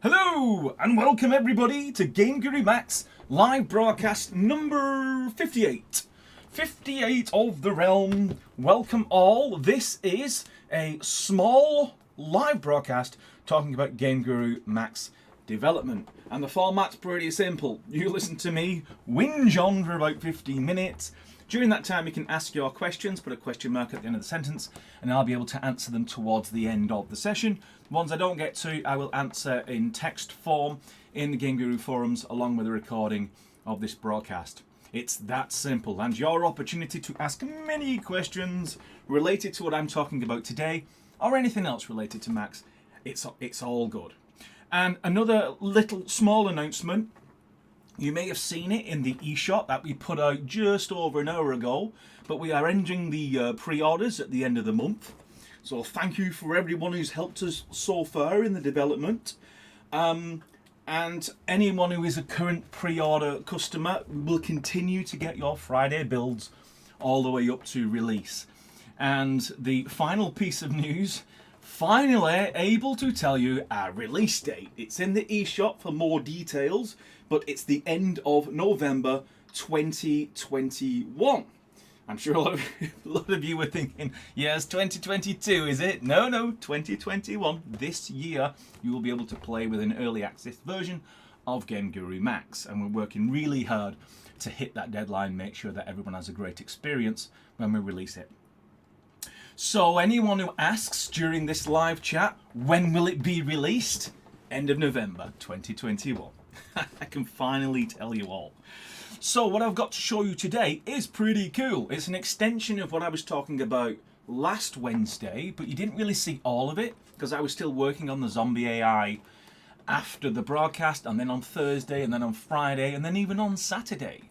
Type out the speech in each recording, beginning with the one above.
Hello and welcome everybody to GameGuru MAX live broadcast number 58. 58 of the realm. Welcome all. This is a small live broadcast talking about GameGuru MAX development. And the format's pretty simple. You listen to me whinge on for about 15 minutes. During that time you can ask your questions, put a question mark at the end of the sentence, and I'll be able to answer them towards the end of the session. The ones I don't get to, I will answer in text form in the GameGuru forums along with a recording of this broadcast. It's that simple, and your opportunity to ask many questions related to what I'm talking about today, or anything else related to Max, it's all good. And another little small announcement. You may have seen it in the eShop that we put out just over an hour ago, but we are ending the pre-orders at the end of the month. So thank you for everyone who's helped us so far in the development. And anyone who is a current pre-order customer will continue to get your Friday builds all the way up to release. And the final piece of news, finally able to tell you our release date. It's in the eShop for more details, but it's the end of November 2021. I'm sure a lot of you were thinking, yes, 2022, is it? No, 2021. This year, you will be able to play with an early access version of GameGuru MAX, and we're working really hard to hit that deadline, make sure that everyone has a great experience when we release it. So anyone who asks during this live chat, when will it be released? End of November 2021. I can finally tell you all. So what I've got to show you today is pretty cool. It's an extension of what I was talking about last Wednesday, but you didn't really see all of it because I was still working on the zombie AI after the broadcast, and then on Thursday, and then on Friday, and then even on Saturday.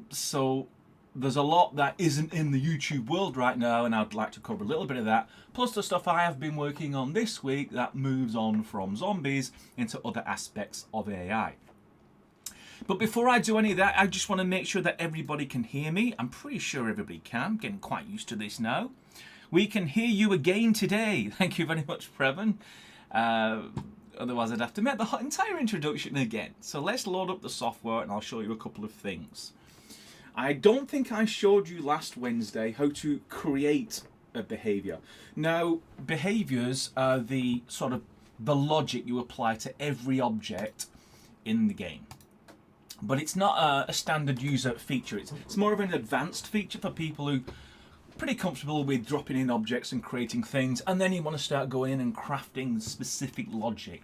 So there's a lot that isn't in the YouTube world right now, and I'd like to cover a little bit of that, plus the stuff I have been working on this week that moves on from zombies into other aspects of AI. But before I do any of that, I just want to make sure that everybody can hear me. I'm pretty sure everybody can. I'm getting quite used to this now. We can hear you again today. Thank you very much, Previn. Otherwise, I'd have to make the entire introduction again. So let's load up the software and I'll show you a couple of things. I don't think I showed you last Wednesday how to create a behavior. Now, behaviors are the sort of the logic you apply to every object in the game. But it's not a standard user feature. It's more of an advanced feature for people who are pretty comfortable with dropping in objects and creating things, and then you want to start going in and crafting specific logic.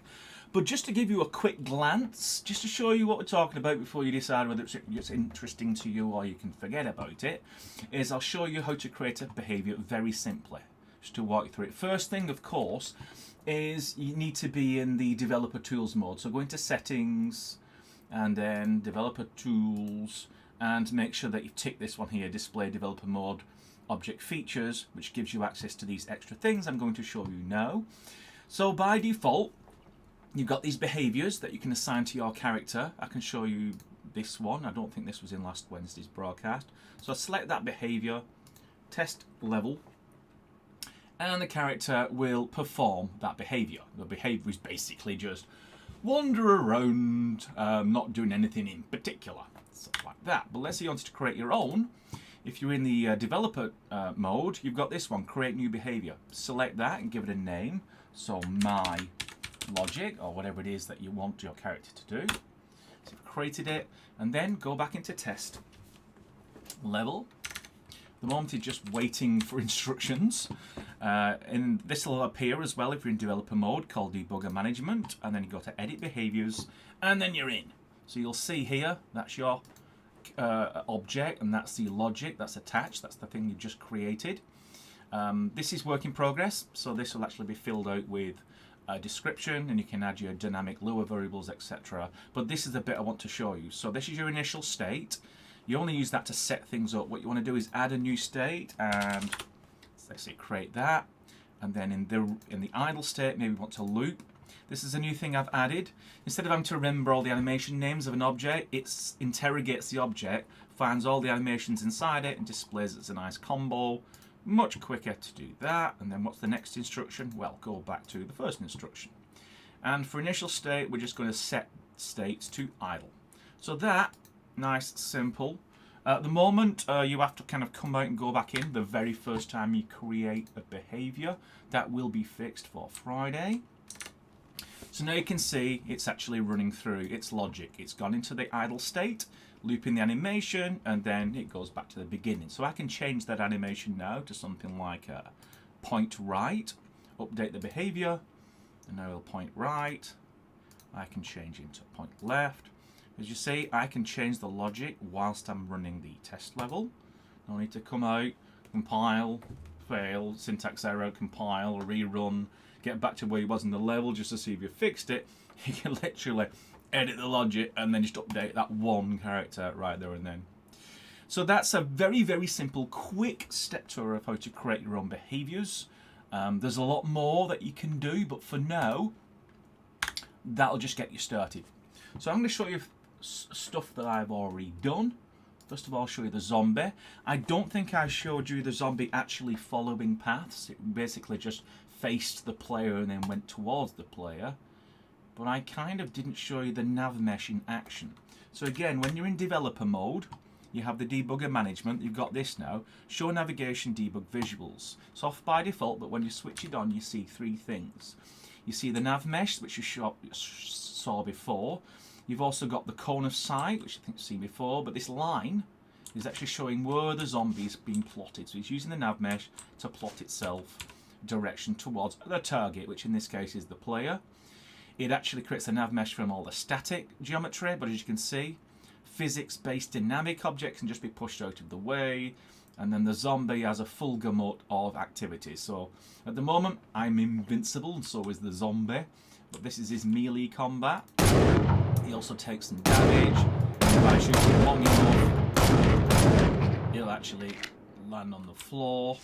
But just to give you a quick glance, just to show you what we're talking about before you decide whether it's interesting to you or you can forget about it, is I'll show you how to create a behavior very simply, just to walk you through it. First thing, of course, is you need to be in the developer tools mode. So go into settings, and then developer tools, and make sure that you tick this one here, display developer mode object features, which gives you access to these extra things I'm going to show you now. So by default, you've got these behaviors that you can assign to your character. I can show you this one. I don't think this was in last Wednesday's broadcast. So I select that behavior, test level, and the character will perform that behavior. The behavior is basically just wander around, not doing anything in particular, stuff like that. But let's say you wanted to create your own. If you're in the developer mode, you've got this one, create new behavior. Select that and give it a name. So my logic, or whatever it is that you want your character to do. So you've created it, and then go back into test level. The moment you're just waiting for instructions, and this will appear as well if you're in developer mode, called debugger management, and then you go to edit behaviors, and then you're in. So you'll see here, that's your object, and that's the logic that's attached. That's the thing you just created. This is work in progress, so this will actually be filled out with a description, and you can add your dynamic lower variables, etc. But this is the bit I want to show you. So this is your initial state. You only use that to set things up. What you want to do is add a new state, and let's say create that, and then in the idle state, maybe we want to loop. This is a new thing I've added. Instead of having to remember all the animation names of an object, it interrogates the object, finds all the animations inside it, and displays it as a nice combo Much quicker to do that. And then what's the next instruction? Well, go back to the first instruction. And for initial state, we're just going to set states to idle. So that, nice, simple. At the moment, you have to kind of come out and go back in the very first time you create a behavior. That will be fixed for Friday. So now you can see it's actually running through its logic. It's gone into the idle state, looping the animation, and then it goes back to the beginning. So I can change that animation now to something like point right, update the behavior, and now it'll point right. I can change it to point left. As you see, I can change the logic whilst I'm running the test level. I need to come out, compile, fail, syntax error, compile, rerun, get back to where you was in the level just to see if you fixed it. You can literally edit the logic and then just update that one character right there and then. So that's a very, very simple, quick step tour of how to create your own behaviors. There's a lot more that you can do, but for now, that'll just get you started. So I'm going to show you stuff that I've already done. First of all, I'll show you the zombie. I don't think I showed you the zombie actually following paths. It basically just faced the player and then went towards the player. But I kind of didn't show you the nav mesh in action. So again, when you're in developer mode, you have the debugger management. You've got this now. Show navigation debug visuals. It's off by default, but when you switch it on, you see three things. You see the nav mesh, which you saw before. You've also got the cone of sight, which I think you've seen before, but this line is actually showing where the zombie's being plotted. So it's using the nav mesh to plot itself direction towards the target, which in this case is the player. It actually creates a nav mesh from all the static geometry, but as you can see, physics-based dynamic objects can just be pushed out of the way, and then the zombie has a full gamut of activities. So at the moment, I'm invincible, and so is the zombie, but this is his melee combat. He also takes some damage. If I shoot him long enough, he'll actually land on the floor.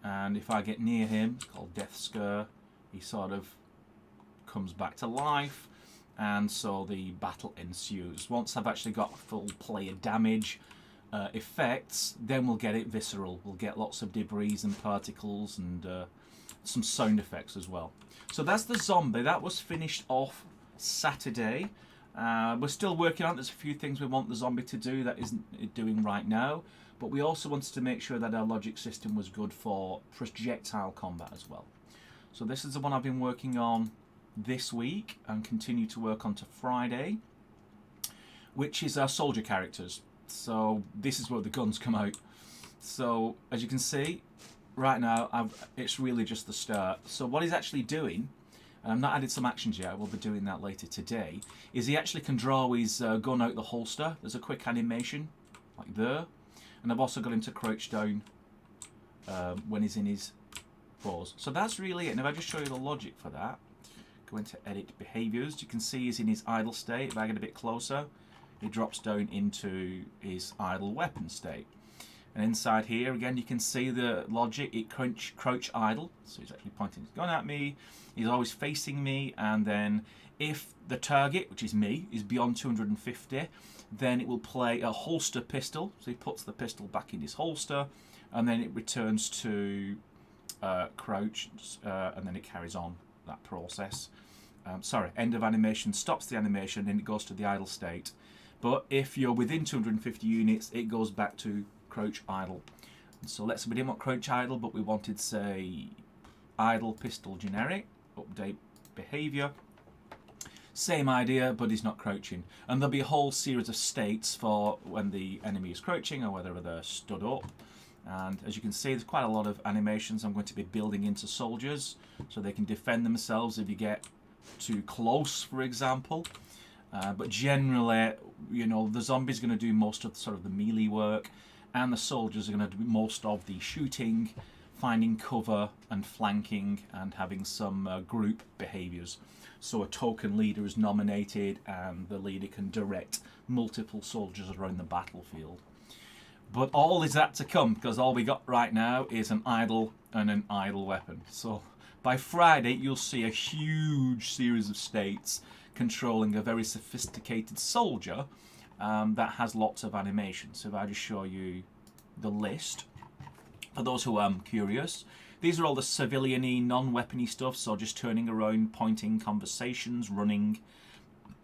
And if I get near him, it's called death scare, he sort of comes back to life. And so the battle ensues. Once I've actually got full player damage effects, then we'll get it visceral. We'll get lots of debris and particles and some sound effects as well. So that's the zombie. That was finished off Saturday. We're still working on it. There's a few things we want the zombie to do that isn't doing right now, but we also wanted to make sure that our logic system was good for projectile combat as well. So this is the one I've been working on this week and continue to work on to Friday, which is our soldier characters. So this is where the guns come out. So as you can see right now, it's really just the start. So what he's actually doing, and I've not added some actions yet, I will be doing that later today, is he actually can draw his gun out the holster. There's a quick animation, like there. And I've also got him to crouch down when he's in his pose. So that's really it. And if I just show you the logic for that, go into edit behaviors, you can see he's in his idle state. If I get a bit closer, he drops down into his idle weapon state. And inside here, again, you can see the logic. It crouch idle. So he's actually pointing his gun at me. He's always facing me. And then if the target, which is me, is beyond 250, then it will play a holster pistol. So he puts the pistol back in his holster. And then it returns to crouch. And then it carries on that process. End of animation stops the animation and it goes to the idle state. But if you're within 250 units, it goes back to crouch idle. And so let's say we didn't want crouch idle, but we wanted, say, idle pistol generic, update behavior. Same idea, but he's not crouching. And there'll be a whole series of states for when the enemy is crouching or whether they're stood up. And as you can see, there's quite a lot of animations I'm going to be building into soldiers so they can defend themselves if you get too close, for example. But generally, you know, the zombie's going to do most of sort of the melee work, and the soldiers are going to do most of the shooting, finding cover and flanking, and having some group behaviors. So a token leader is nominated, and the leader can direct multiple soldiers around the battlefield. But all is that to come, because all we got right now is an idle and an idle weapon. So by Friday, you'll see a huge series of states controlling a very sophisticated soldier that has lots of animations. So if I just show you the list For those who are curious, these are all the civilian-y, non-weapony stuff, so just turning around, pointing, conversations, running.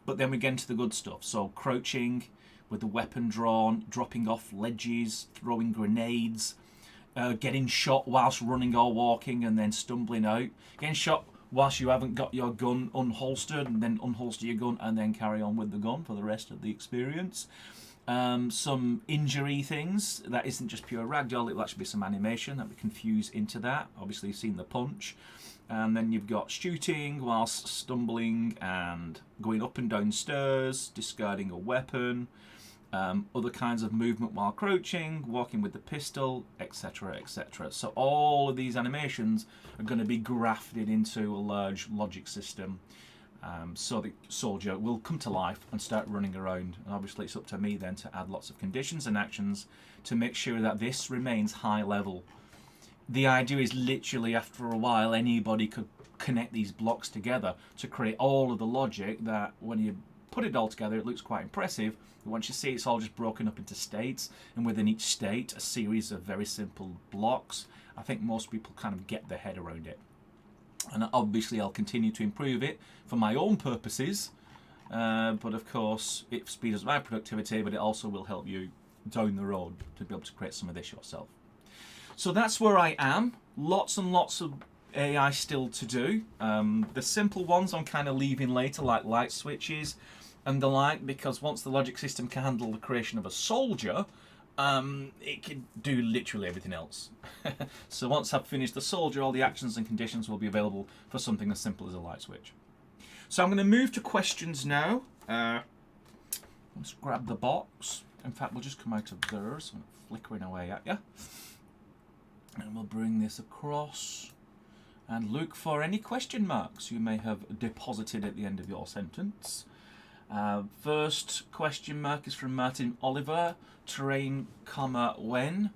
But then we get into the good stuff, so crouching with the weapon drawn, dropping off ledges, throwing grenades, getting shot whilst running or walking and then stumbling out, getting shot whilst you haven't got your gun unholstered and then unholster your gun and then carry on with the gun for the rest of the experience. Some injury things that isn't just pure ragdoll, it will actually be some animation that we can fuse into that. Obviously you've seen the punch. And then you've got shooting whilst stumbling and going up and down stairs, discarding a weapon, other kinds of movement while crouching, walking with the pistol, etc, etc. So all of these animations are going to be grafted into a large logic system. So the soldier will come to life and start running around. And obviously it's up to me then to add lots of conditions and actions to make sure that this remains high level. The idea is literally after a while anybody could connect these blocks together to create all of the logic that when you put it all together it looks quite impressive. But once you see it's all just broken up into states, and within each state a series of very simple blocks, I think most people kind of get their head around it. And obviously I'll continue to improve it for my own purposes, but of course it speeds up my productivity, but it also will help you down the road to be able to create some of this yourself. So that's where I am. Lots and lots of AI still to do. The simple ones I'm kind of leaving later, like light switches and the like, because once the logic system can handle the creation of a soldier, it can do literally everything else. So once I've finished the soldier, all the actions and conditions will be available for something as simple as a light switch. So I'm going to move to questions now. Let's grab the box. In fact, we'll just come out of there, so I'm flickering away at you. And we'll bring this across and look for any question marks you may have deposited at the end of your sentence. First question mark is from Martin Oliver. Terrain, when?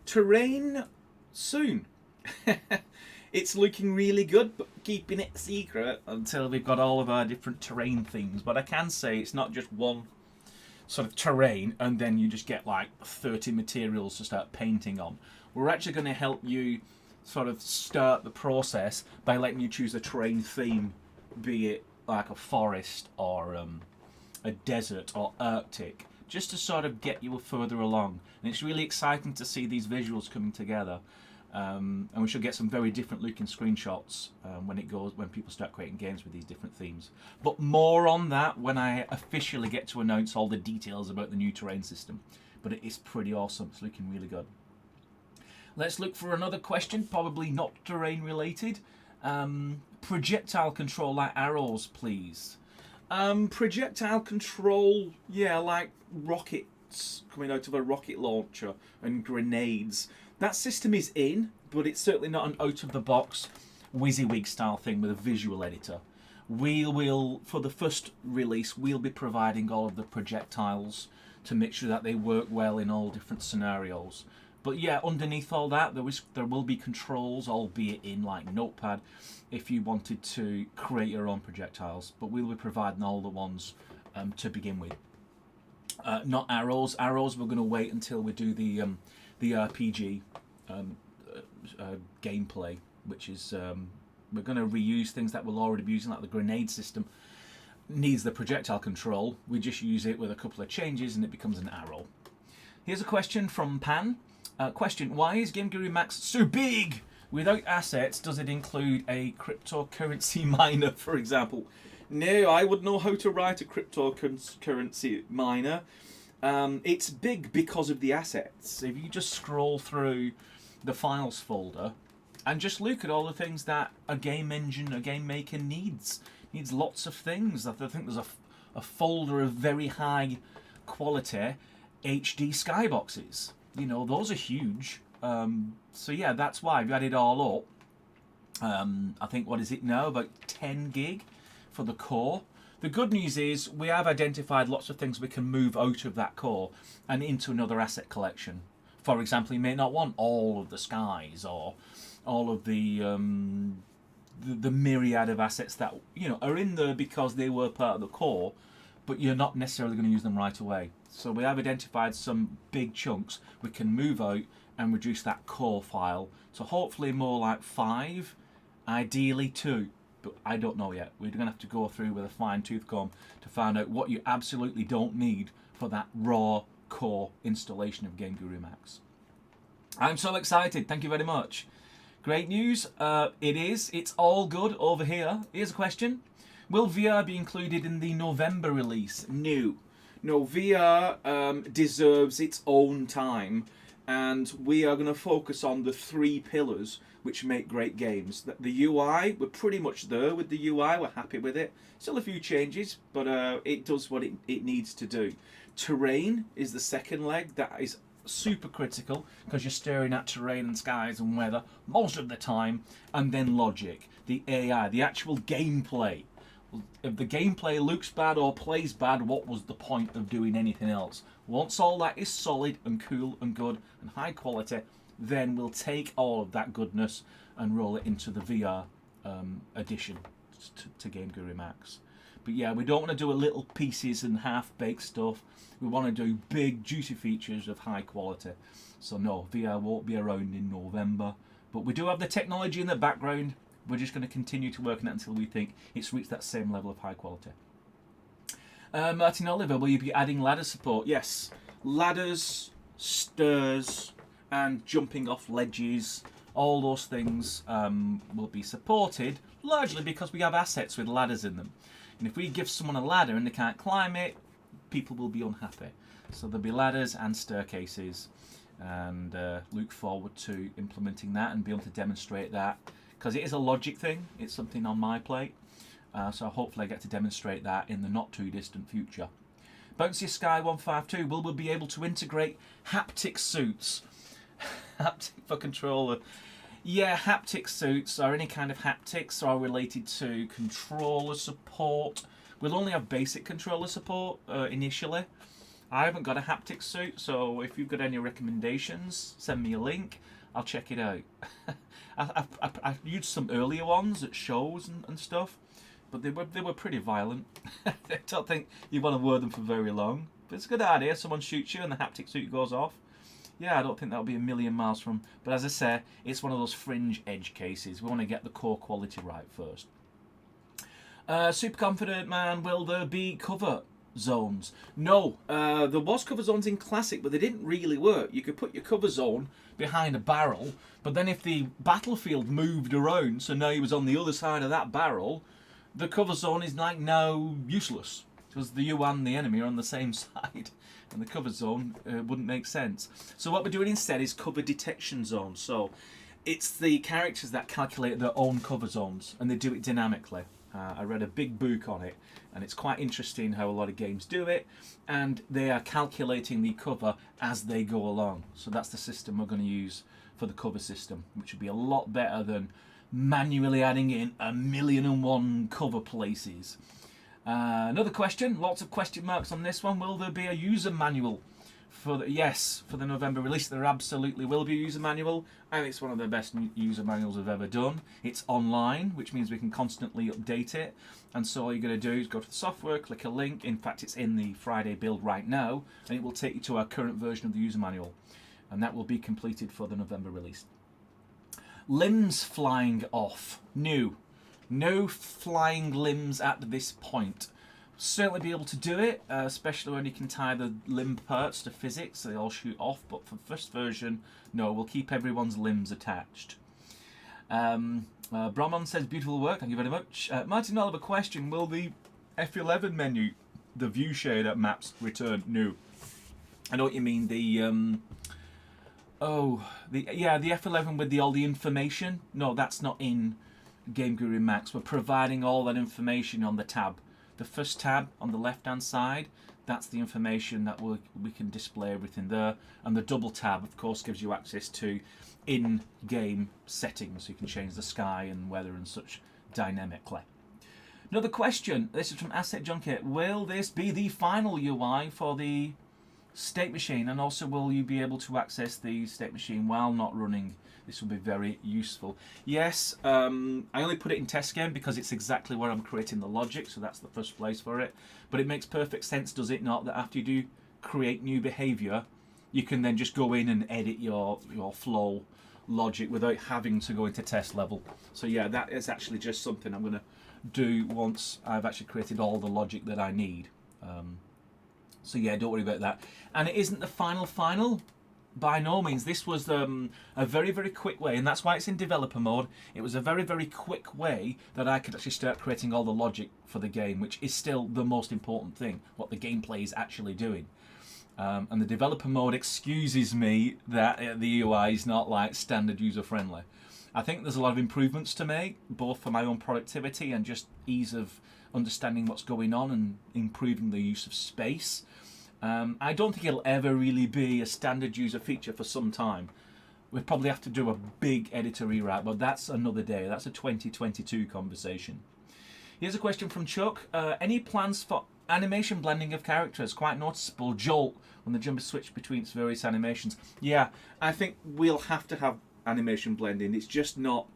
Terrain soon. It's looking really good, but keeping it secret until we've got all of our different terrain themes. But I can say it's not just one sort of terrain and then you just get like 30 materials to start painting on. We're actually going to help you sort of start the process by letting you choose a terrain theme, be it like a forest or a desert or Arctic, just to sort of get you further along. And it's really exciting to see these visuals coming together. And we should get some very different looking screenshots when people start creating games with these different themes. But more on that when I officially get to announce all the details about the new terrain system. But it is pretty awesome. It's looking really good. Let's look for another question, probably not terrain related. Projectile control like arrows, please. Projectile control, yeah, like rockets coming out of a rocket launcher and grenades. That system is in, but it's certainly not an out-of-the-box WYSIWYG style thing with a visual editor. We will, for the first release, we'll be providing all of the projectiles to make sure that they work well in all different scenarios. But yeah, underneath all that, there will be controls, albeit in like Notepad, if you wanted to create your own projectiles. But we'll be providing all the ones to begin with. Not arrows. Arrows, we're going to wait until we do the RPG gameplay, which is we're going to reuse things that we'll already be using, like the grenade system needs the projectile control. We just use it with a couple of changes and it becomes an arrow. Here's a question from Pan. Question, why is GameGuru MAX so big? Without assets, does it include a cryptocurrency miner, for example? No, I would know how to write a cryptocurrency miner. It's big because of the assets. If you just scroll through the files folder and just look at all the things that a game engine, a game maker needs lots of things. I think there's a folder of very high quality HD skyboxes. You know, those are huge. So yeah, that's why I've added it all up. I think, what is it now? About 10 gig for the core. The good news is we have identified lots of things we can move out of that core and into another asset collection. For example, you may not want all of the skies or all of the myriad of assets that are in there because they were part of the core, but you're not necessarily going to use them right away. So we have identified some big chunks we can move out and reduce that core file. So hopefully more like 5, ideally 2, but I don't know yet. We're going to have to go through with a fine-tooth comb to find out what you absolutely don't need for that raw core installation of GameGuru MAX. I'm so excited. Thank you very much. Great news. It's all good over here. Here's a question. Will VR be included in the November release? No. No, VR deserves its own time, and we are going to focus on the 3 pillars which make great games. The UI, we're pretty much there with the UI. We're happy with it. Still a few changes, but it does what it needs to do. Terrain is the second leg. That is super critical because you're staring at terrain and skies and weather most of the time. And then logic, the AI, the actual gameplay. If the gameplay looks bad or plays bad, what was the point of doing anything else? Once all that is solid and cool and good and high quality, then we'll take all of that goodness and roll it into the VR addition to GameGuru MAX. But yeah, we don't want to do a little pieces and half-baked stuff. We want to do big, juicy features of high quality. So no, VR won't be around in November. But we do have the technology in the background. We're just going to continue to work on it until we think it's reached that same level of high quality. Martin Oliver, will you be adding ladder support? Yes. Ladders, stairs, and jumping off ledges, all those things will be supported, largely because we have assets with ladders in them. And if we give someone a ladder and they can't climb it, people will be unhappy. So there'll be ladders and staircases, and look forward to implementing that and be able to demonstrate that. Because it is a logic thing, it's something on my plate, so hopefully I get to demonstrate that in the not too distant future. Bouncy Sky 152, will we be able to integrate haptic suits? Haptic for controller. Yeah, haptic suits or any kind of haptics are related to controller support. We'll only have basic controller support initially. I haven't got a haptic suit, so if you've got any recommendations, send me a link. I'll check it out. I've used some earlier ones at shows and stuff, but they were pretty violent. I don't think you want to wear them for very long. But it's a good idea. Someone shoots you and the haptic suit goes off. Yeah, I don't think that'll be a million miles from. But as I say, it's one of those fringe edge cases. We want to get the core quality right first. Super confident man, will there be cover zones? No, there was cover zones in Classic, but they didn't really work. You could put your cover zone behind a barrel, but then if the battlefield moved around, so now he was on the other side of that barrel, the cover zone is like now useless because you and the enemy are on the same side, and the cover zone wouldn't make sense. So what we're doing instead is cover detection zones. So it's the characters that calculate their own cover zones, and they do it dynamically. I read a big book on it, and it's quite interesting how a lot of games do it, and they are calculating the cover as they go along. So that's the system we're going to use for the cover system, which would be a lot better than manually adding in 1,000,001 cover places. Another question, lots of question marks on this one. Will there be a user manual? Yes, for the November release there absolutely will be a user manual, and it's one of the best user manuals I've ever done. It's online, which means we can constantly update it, and so all you're going to do is go to the software, click a link. In fact, it's in the Friday build right now, and it will take you to our current version of the user manual, and that will be completed for the November release. Limbs flying off. No flying limbs at this point. Certainly be able to do it, especially when you can tie the limb parts to physics, so they all shoot off, but for the first version, no, we'll keep everyone's limbs attached. Brahman says, beautiful work, thank you very much. Martin Oliver, question, will the F11 menu, the view shader maps return? No. I know what you mean, the F11 with all the information, no, that's not in GameGuru MAX. We're providing all that information on the tab. The first tab on the left hand side, that's the information that we can display everything there, and the double tab of course gives you access to in-game settings, so you can change the sky and weather and such dynamically. Another question, this is from Asset Junket. Will this be the final UI for the state machine, and also will you be able to access the state machine while not running? This will be very useful. Yes, I only put it in test game because it's exactly where I'm creating the logic, so that's the first place for it. But it makes perfect sense, does it not, that after you do create new behavior, you can then just go in and edit your flow logic without having to go into test level. So yeah, that is actually just something I'm going to do once I've actually created all the logic that I need. So yeah, don't worry about that. And it isn't the final. By no means. This was a very, very quick way, and that's why it's in developer mode. It was a very, very quick way that I could actually start creating all the logic for the game, which is still the most important thing, what the gameplay is actually doing. And the developer mode excuses me that the UI is not like standard user friendly. I think there's a lot of improvements to make, both for my own productivity and just ease of understanding what's going on and improving the use of space. I don't think it'll ever really be a standard user feature for some time. We'll probably have to do a big editor rewrite, but that's another day. That's a 2022 conversation. Here's a question from Chuck. Any plans for animation blending of characters? Quite noticeable jolt when the jumper switch between its various animations. Yeah, I think we'll have to have animation blending. It's just not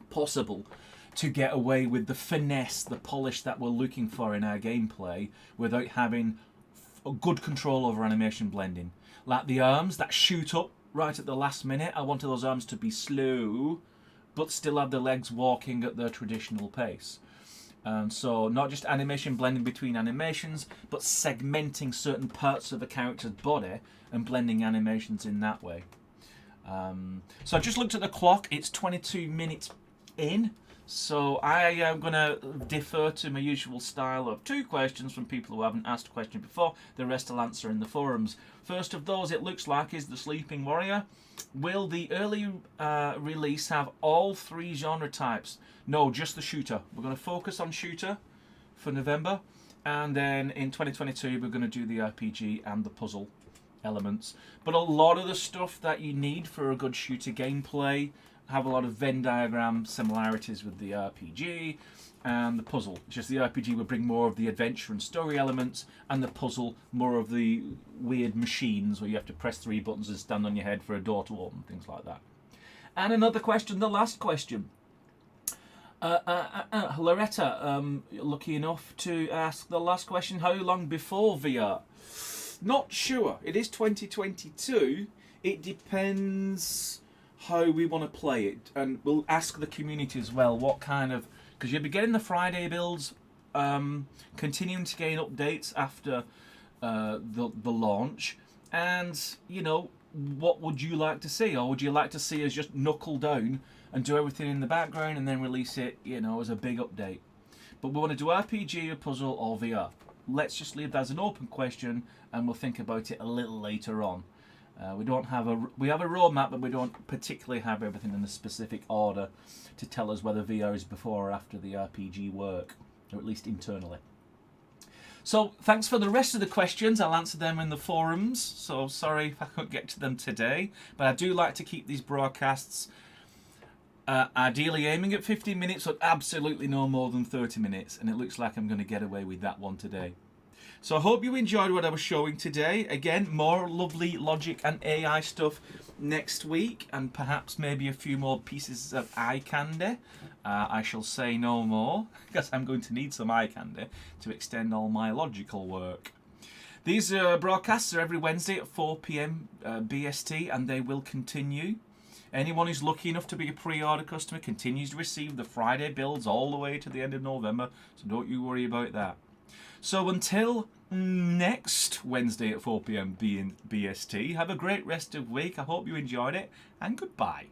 possible to get away with the finesse, the polish that we're looking for in our gameplay without having good control over animation blending. Like the arms that shoot up right at the last minute, I wanted those arms to be slow but still have the legs walking at their traditional pace. So not just animation blending between animations, but segmenting certain parts of a character's body and blending animations in that way. So I just looked at the clock, it's 22 minutes in. So I am going to defer to my usual style of 2 questions from people who haven't asked a question before. The rest I'll answer in the forums. First of those, it looks like, is the Sleeping Warrior. Will the early release have all 3 genre types? No, just the shooter. We're going to focus on shooter for November. And then in 2022, we're going to do the RPG and the puzzle elements. But a lot of the stuff that you need for a good shooter gameplay have a lot of Venn diagram similarities with the RPG and the puzzle. Just the RPG will bring more of the adventure and story elements, and the puzzle more of the weird machines where you have to press 3 buttons and stand on your head for a door to open, things like that. And another question, the last question. Loretta, lucky enough to ask the last question, how long before VR? Not sure. It is 2022. It depends how we want to play it, and we'll ask the community as well what kind of, because you'll be getting the Friday builds, continuing to gain updates after the launch, and you know, what would you like to see, or would you like to see us just knuckle down and do everything in the background and then release it, you know, as a big update? But we want to do RPG, a puzzle, or VR. Let's just leave that as an open question, and we'll think about it a little later on. We have a roadmap, but we don't particularly have everything in a specific order to tell us whether VR is before or after the RPG work, or at least internally. So thanks for the rest of the questions. I'll answer them in the forums. So sorry if I couldn't get to them today, but I do like to keep these broadcasts ideally aiming at 15 minutes, but absolutely no more than 30 minutes. And it looks like I'm going to get away with that one today. So I hope you enjoyed what I was showing today. Again, more lovely logic and AI stuff next week, and perhaps maybe a few more pieces of eye candy. I shall say no more, because I'm going to need some eye candy to extend all my logical work. These broadcasts are every Wednesday at 4 PM BST, and they will continue. Anyone who's lucky enough to be a pre-order customer continues to receive the Friday builds all the way to the end of November, so don't you worry about that. So until next Wednesday at 4 PM BST, have a great rest of week. I hope you enjoyed it, and goodbye.